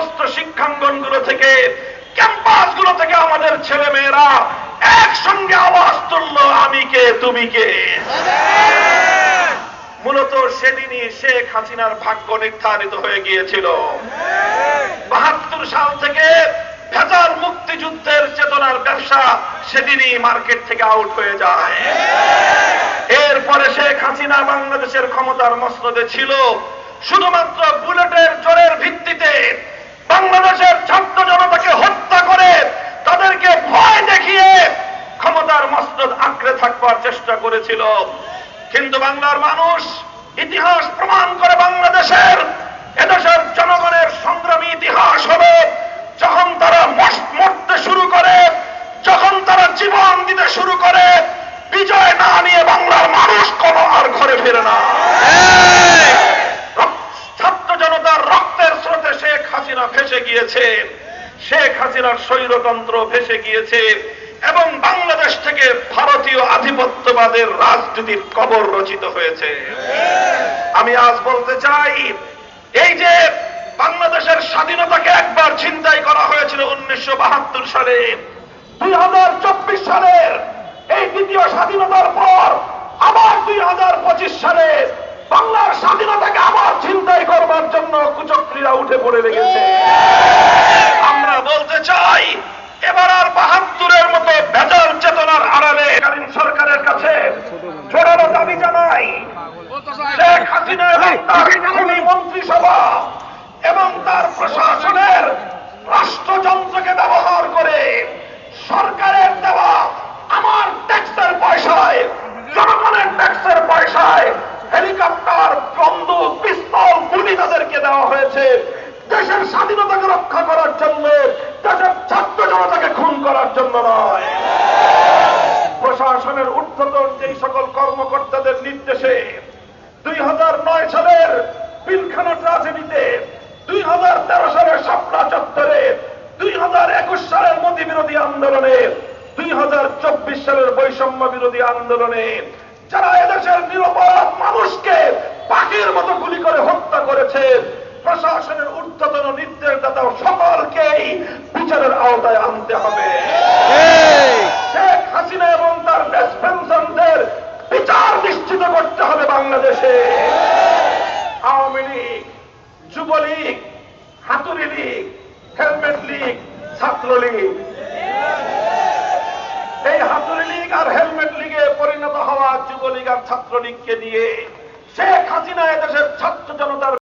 সমস্ত শিক্ষাঙ্গনগুলো থেকে, ক্যাম্পাসগুলো থেকে আমাদের ছেলে মেয়েরা একসঙ্গে আওয়াজ তুললো, আমি কে তুমি কে। মূলত সেদিনই শেখ হাসিনার ভাগ্য নির্ধারিত হয়ে গিয়েছিল। ৭২ সাল থেকে ভেজাল মুক্তিযুদ্ধের চেতনার ব্যবসা সেদিনই মার্কেট থেকে আউট হয়ে যায়। এরপরে শেখ হাসিনা বাংলাদেশের ক্ষমতার মসনদে ছিল শুধুমাত্র বুলেটের জোরের ভিত্তিতে বাংলাদেশের ছাত্র জনতাকে হত্যা করে তাদেরকে ভয় দেখিয়ে ক্ষমতার মসনদ আঁকড়ে থাকবার চেষ্টা করেছিল। কিন্তু বাংলার মানুষ, ইতিহাস প্রমাণ করে বাংলাদেশের এদেশের জনগণের সংগ্রামী ইতিহাস হলো যখন তারা মরতে শুরু করে, যখন তারা জীবন দিতে শুরু করে, বিজয় না নিয়ে বাংলার মানুষ কোনো আর ঘরে ফেরে না। ছাত্র জনতার রক্তের স্রোতে শেখ হাসিনা ভেসে গিয়েছে, শেখ হাসিনার স্বৈরতন্ত্র ভেসে গিয়েছে এবং বাংলাদেশ থেকে ভারতীয় আধিপত্যবাদের রাজনীতির কবর রচিত হয়েছে। আমি আজ বলতে চাই, এই যে বাংলাদেশের স্বাধীনতাকে একবার ছিনতাই করা হয়েছিল 1972 সালে, 2024 সালের এই দ্বিতীয় স্বাধীনতার পর আবার 2025 সালে বাংলার স্বাধীনতাকে আবার ছিনতাই করবার জন্য কুচক্রীরা উঠে পড়ে লেগেছে। আমরা বলতে চাই, এবার আর ৭২-এর মতো ভেজাল চেতনার আড়ালে কালীন সরকারের কাছে জোরালো দাবি জানাই, শেখ হাসিনা এবং তার খুনি মন্ত্রিসভা এবং তার প্রশাসনের রাষ্ট্রযন্ত্রকে ব্যবহার করে সরকারের দেওয়া আমার ট্যাক্সের পয়সায়, জনগণের ট্যাক্সের পয়সায় হেলিকপ্টার, বন্দুক, পিস্তল, গুলি তাদেরকে দেওয়া হয়েছে দেশের স্বাধীনতাকে রক্ষা করার জন্য, দেশের ছাত্র জনতাকে খুন করার জন্য নয়। প্রশাসনের ঊর্ধ্বতন যেই সকল কর্মকর্তাদের নির্দেশে 2009 সালের পিলখানা ট্রাজেডিতে, 2013 সালের শাপলা চত্বরে, 2021 সালের মোদী বিরোধী আন্দোলনে, 2024 সালের বৈষম্য বিরোধী আন্দোলনে যারা এদেশের নিরপরাধ মানুষকে পাখির মতো গুলি করে হত্যা করেছে, প্রশাসনের ঊর্ধ্বতন নির্দেশদাতা সকলকেই বিচারের আওতায় আনতে হবে। শেখ হাসিনা এবং তার ডেসপেনশনদের বিচার নিশ্চিত করতে হবে বাংলাদেশে। আওয়ামী লীগ, যুবলীগ, হাতুড়ি লীগ, হেলমেট লীগ, ছাত্রলীগ, এই হাতুড়ি লীগ আর হেলমেট লীগে পরিণত হওয়া যুবলীগ আর ছাত্রলীগকে দিয়ে শেখ হাসিনা এদেশের ছাত্র জনতার